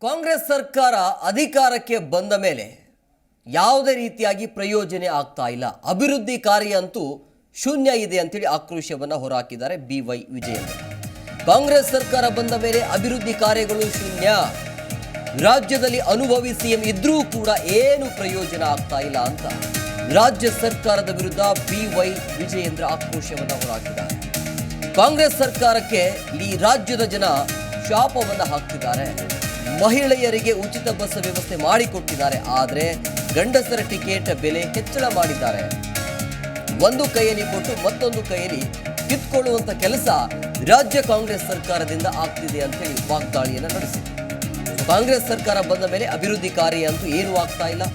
ಕಾಂಗ್ರೆಸ್ ಸರ್ಕಾರ ಅಧಿಕಾರಕ್ಕೆ ಬಂದ ಮೇಲೆ ಯಾವುದೇ ರೀತಿಯಾಗಿ ಪ್ರಯೋಜನ ಆಗ್ತಾ ಇಲ್ಲ, ಅಭಿವೃದ್ಧಿ ಕಾರ್ಯ ಅಂತೂ ಶೂನ್ಯ ಇದೆ ಅಂತೇಳಿ ಆಕ್ರೋಶವನ್ನು ಹೊರಹಾಕಿದ್ದಾರೆ BY ವಿಜಯೇಂದ್ರ. ಕಾಂಗ್ರೆಸ್ ಸರ್ಕಾರ ಬಂದ ಮೇಲೆ ಅಭಿವೃದ್ಧಿ ಕಾರ್ಯಗಳು ಶೂನ್ಯ, ರಾಜ್ಯದಲ್ಲಿ ಅನುಭವಿ ಸಿಎಂ ಇದ್ರೂ ಕೂಡ ಏನು ಪ್ರಯೋಜನ ಆಗ್ತಾ ಇಲ್ಲ ಅಂತ ರಾಜ್ಯ ಸರ್ಕಾರದ ವಿರುದ್ಧ BY ವಿಜಯೇಂದ್ರ ಆಕ್ರೋಶವನ್ನು ಹೊರಹಾಕಿದ್ದಾರೆ. ಕಾಂಗ್ರೆಸ್ ಸರ್ಕಾರಕ್ಕೆ ಇಡೀ ರಾಜ್ಯದ ಜನ ಶಾಪವನ್ನು ಹಾಕ್ತಿದ್ದಾರೆ. ಮಹಿಳೆಯರಿಗೆ ಉಚಿತ ಬಸ್ ವ್ಯವಸ್ಥೆ ಮಾಡಿಕೊಟ್ಟಿದ್ದಾರೆ, ಆದರೆ ಗಂಡಸರ ಟಿಕೆಟ್ ಬೆಲೆ ಹೆಚ್ಚಳ ಮಾಡಿದ್ದಾರೆ. ಒಂದು ಕೈಯಲ್ಲಿ ಕೊಟ್ಟು ಮತ್ತೊಂದು ಕೈಯಲ್ಲಿ ಕಿತ್ಕೊಳ್ಳುವಂತ ಕೆಲಸ ರಾಜ್ಯ ಕಾಂಗ್ರೆಸ್ ಸರ್ಕಾರದಿಂದ ಆಗ್ತಿದೆ ಅಂತೇಳಿ ವಾಗ್ದಾಳಿಯನ್ನು ನಡೆಸಿದೆ. ಕಾಂಗ್ರೆಸ್ ಸರ್ಕಾರ ಬಂದ ಮೇಲೆ ಅಭಿವೃದ್ಧಿ ಕಾರ್ಯ ಅಂತೂ ಏನೂ ಆಗ್ತಾ ಇಲ್ಲ,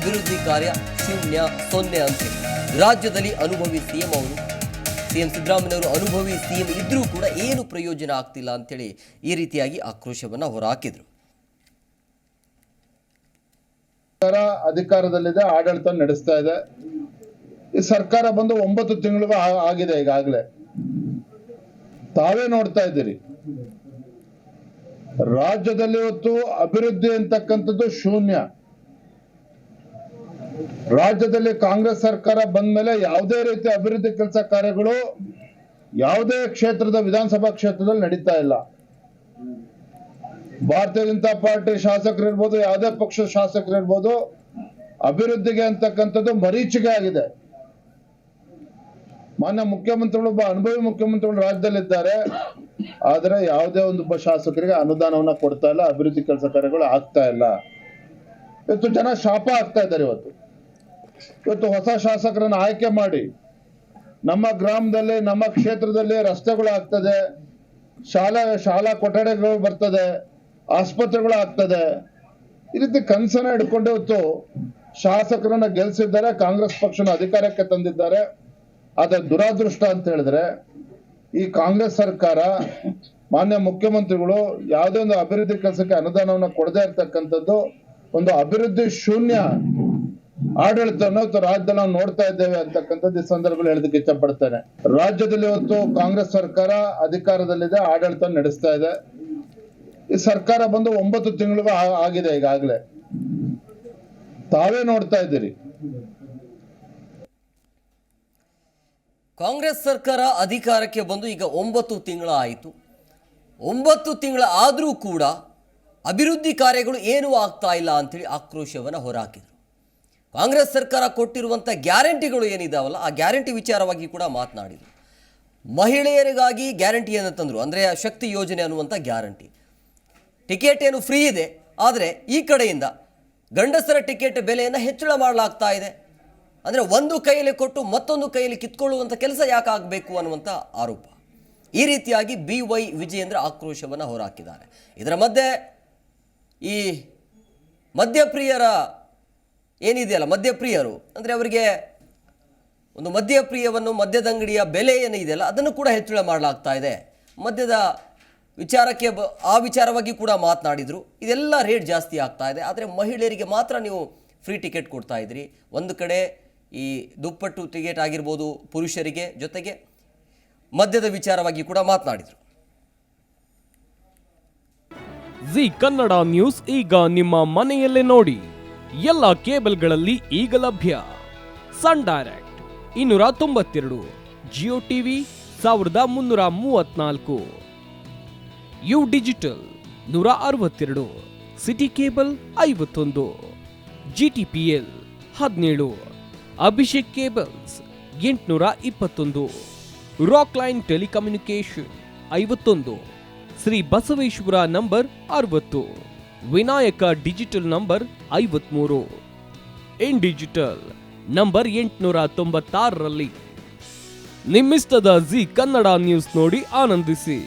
ಅಭಿವೃದ್ಧಿ ಕಾರ್ಯ ಶೂನ್ಯ ಸೊನ್ನೆ ಅಂತೇಳಿ ರಾಜ್ಯದಲ್ಲಿ ಅನುಭವಿ ಸಿಎಂ ಸಿದ್ದರಾಮಯ್ಯವರು ಅನುಭವಿ ಸಿಎಂ ಇದ್ರೂ ಕೂಡ ಏನು ಪ್ರಯೋಜನ ಆಗ್ತಿಲ್ಲ ಅಂತೇಳಿ ಈ ರೀತಿಯಾಗಿ ಆಕ್ರೋಶವನ್ನು ಹೊರಹಾಕಿದ್ರು. ಅಧಿಕಾರದಲ್ಲಿದೆ, ಆಡಳಿತ ನಡೆಸ್ತಾ ಇದೆ. ಈ ಸರ್ಕಾರ ಬಂದು 9 ತಿಂಗಳು ಆಗಿದೆ. ಈಗಾಗಲೇ ತಾವೇ ನೋಡ್ತಾ ಇದ್ದೀರಿ, ರಾಜ್ಯದಲ್ಲಿ ಇವತ್ತು ಅಭಿವೃದ್ಧಿ ಅಂತಕ್ಕಂಥದ್ದು ಶೂನ್ಯ. ರಾಜ್ಯದಲ್ಲಿ ಕಾಂಗ್ರೆಸ್ ಸರ್ಕಾರ ಬಂದ ಮೇಲೆ ಯಾವುದೇ ರೀತಿ ಅಭಿವೃದ್ಧಿ ಕೆಲಸ ಕಾರ್ಯಗಳು ಯಾವುದೇ ಕ್ಷೇತ್ರದ ವಿಧಾನಸಭಾ ಕ್ಷೇತ್ರದಲ್ಲಿ ನಡೀತಾ ಇಲ್ಲ. ಭಾರತೀಯ ಜನತಾ ಪಾರ್ಟಿ ಶಾಸಕರು ಇರ್ಬೋದು, ಯಾವುದೇ ಪಕ್ಷದ ಶಾಸಕರು ಇರ್ಬೋದು, ಅಭಿವೃದ್ಧಿಗೆ ಅಂತಕ್ಕಂಥದ್ದು ಮರೀಚಿಗೆ ಆಗಿದೆ. ಮಾನ್ಯ ಮುಖ್ಯಮಂತ್ರಿಗಳು, ಒಬ್ಬ ಅನುಭವಿ ಮುಖ್ಯಮಂತ್ರಿಗಳು ರಾಜ್ಯದಲ್ಲಿದ್ದಾರೆ, ಆದರೆ ಯಾವುದೇ ಒಬ್ಬ ಶಾಸಕರಿಗೆ ಅನುದಾನವನ್ನ ಕೊಡ್ತಾ ಇಲ್ಲ, ಅಭಿವೃದ್ಧಿ ಕೆಲಸ ಕಾರ್ಯಗಳು ಆಗ್ತಾ ಇಲ್ಲ. ಇವತ್ತು ಜನ ಶಾಪ ಆಗ್ತಾ ಇದ್ದಾರೆ. ಇವತ್ತು ಹೊಸ ಶಾಸಕರನ್ನ ಆಯ್ಕೆ ಮಾಡಿ ನಮ್ಮ ಗ್ರಾಮದಲ್ಲಿ, ನಮ್ಮ ಕ್ಷೇತ್ರದಲ್ಲಿ ರಸ್ತೆಗಳು ಆಗ್ತದೆ, ಶಾಲಾ ಕೊಠಡಿಗಳು ಬರ್ತದೆ, ಆಸ್ಪತ್ರೆಗಳು ಆಗ್ತದೆ. ಈ ರೀತಿ ಕನಸನ್ನ ಹಿಡ್ಕೊಂಡು ಇವತ್ತು ಶಾಸಕರನ್ನ ಗೆಲ್ಸಿದ್ದಾರೆ, ಕಾಂಗ್ರೆಸ್ ಪಕ್ಷನ ಅಧಿಕಾರಕ್ಕೆ ತಂದಿದ್ದಾರೆ. ಆದ್ರೆ ದುರಾದೃಷ್ಟ ಅಂತ ಹೇಳಿದ್ರೆ, ಈ ಕಾಂಗ್ರೆಸ್ ಸರ್ಕಾರ, ಮಾನ್ಯ ಮುಖ್ಯಮಂತ್ರಿಗಳು ಯಾವುದೇ ಒಂದು ಅಭಿವೃದ್ಧಿ ಕೆಲಸಕ್ಕೆ ಅನುದಾನವನ್ನ ಕೊಡದೇ ಇರ್ತಕ್ಕಂಥದ್ದು ಒಂದು ಅಭಿವೃದ್ಧಿ ಶೂನ್ಯ ಆಡಳಿತವನ್ನು ರಾಜ್ಯದಲ್ಲಿ ನಾವು ನೋಡ್ತಾ ಇದ್ದೇವೆ ಅಂತಕ್ಕಂಥದ್ದು ಈ ಸಂದರ್ಭದಲ್ಲಿ ಹೇಳೋದಕ್ಕೆ ಇಚ್ಛೆ ಪಡ್ತೇನೆ. ರಾಜ್ಯದಲ್ಲಿ ಇವತ್ತು ಕಾಂಗ್ರೆಸ್ ಸರ್ಕಾರ ಅಧಿಕಾರದಲ್ಲಿದೆ, ಆಡಳಿತ ನಡೆಸ್ತಾ ಇದೆ. ಈ ಸರ್ಕಾರ ಬಂದು 9 ತಿಂಗಳು ಆಗಿದೆ. ಈಗಾಗಲೇ ತಾವೇ ನೋಡ್ತಾ ಇದ್ದೀರಿ, ಕಾಂಗ್ರೆಸ್ ಸರ್ಕಾರ ಅಧಿಕಾರಕ್ಕೆ ಬಂದು ಈಗ 9 ತಿಂಗಳ ಆಯಿತು. 9 ತಿಂಗಳ ಆದರೂ ಕೂಡ ಅಭಿವೃದ್ಧಿ ಕಾರ್ಯಗಳು ಏನೂ ಆಗ್ತಾ ಇಲ್ಲ ಅಂತೇಳಿ ಆಕ್ರೋಶವನ್ನು ಹೊರಹಾಕಿದರು. ಕಾಂಗ್ರೆಸ್ ಸರ್ಕಾರ ಕೊಟ್ಟಿರುವಂಥ ಗ್ಯಾರಂಟಿಗಳು ಏನಿದಾವಲ್ಲ, ಆ ಗ್ಯಾರಂಟಿ ವಿಚಾರವಾಗಿ ಕೂಡ ಮಾತನಾಡಿದರು. ಮಹಿಳೆಯರಿಗಾಗಿ ಗ್ಯಾರಂಟಿಯನ್ನು ತಂದರು, ಅಂದರೆ ಶಕ್ತಿ ಯೋಜನೆ ಅನ್ನುವಂಥ ಗ್ಯಾರಂಟಿ. ಟಿಕೆಟ್ ಏನು ಫ್ರೀ ಇದೆ, ಆದರೆ ಈ ಕಡೆಯಿಂದ ಗಂಡಸರ ಟಿಕೆಟ್ ಬೆಲೆಯನ್ನು ಹೆಚ್ಚಳ ಮಾಡಲಾಗ್ತಾ ಇದೆ. ಅಂದರೆ ಒಂದು ಕೈಯಲ್ಲಿ ಕೊಟ್ಟು ಮತ್ತೊಂದು ಕೈಯಲ್ಲಿ ಕಿತ್ಕೊಳ್ಳುವಂಥ ಕೆಲಸ ಯಾಕೆ ಆಗಬೇಕು ಅನ್ನುವಂಥ ಆರೋಪ. ಈ ರೀತಿಯಾಗಿ BY ವಿಜಯೇಂದ್ರ ಆಕ್ರೋಶವನ್ನು ಹೊರಹಾಕಿದ್ದಾರೆ. ಇದರ ಮಧ್ಯೆ ಈ ಮದ್ಯಪ್ರಿಯರ ಏನಿದೆಯಲ್ಲ, ಮದ್ಯಪ್ರಿಯರು ಅಂದರೆ ಅವರಿಗೆ ಒಂದು ಮದ್ಯದಂಗಡಿಯ ಬೆಲೆ ಏನಿದೆಯಲ್ಲ ಅದನ್ನು ಕೂಡ ಹೆಚ್ಚಳ ಮಾಡಲಾಗ್ತಾ ಇದೆ. ಮದ್ಯದ ವಿಚಾರಕ್ಕೆ ಆ ವಿಚಾರವಾಗಿ ಕೂಡ ಮಾತನಾಡಿದರು. ಇದೆಲ್ಲ ರೇಟ್ ಜಾಸ್ತಿ ಆಗ್ತಾ ಇದೆ, ಆದರೆ ಮಹಿಳೆಯರಿಗೆ ಮಾತ್ರ ನೀವು ಫ್ರೀ ಟಿಕೆಟ್ ಕೊಡ್ತಾ ಇದ್ರಿ. ಒಂದು ಕಡೆ ಈ ದುಪ್ಪಟ್ಟು ಟಿಕೆಟ್ ಆಗಿರ್ಬೋದು ಪುರುಷರಿಗೆ, ಜೊತೆಗೆ ಮದ್ಯದ ವಿಚಾರವಾಗಿ ಕೂಡ ಮಾತನಾಡಿದರು. ಜಿ ಕನ್ನಡ ನ್ಯೂಸ್ ಈಗ ನಿಮ್ಮ ಮನೆಯಲ್ಲೇ ನೋಡಿ. ಎಲ್ಲ ಕೇಬಲ್ಗಳಲ್ಲಿ ಈಗ ಲಭ್ಯ. Sun Direct 292, Jio TV 1334, U Digital 162, City Cable 51, GTPL 17, Abhishek Cables 821, Rock Line Telecommunication 51, Shri Basaveshwara number 60, Vinayaka Digital number 53, In Digital number 896ರಲ್ಲಿ. ನಿಮ್ಮಿಸ್ತದ ಜಿ ಕನ್ನಡ ನ್ಯೂಸ್ ನೋಡಿ ಆನಂದಿಸಿ.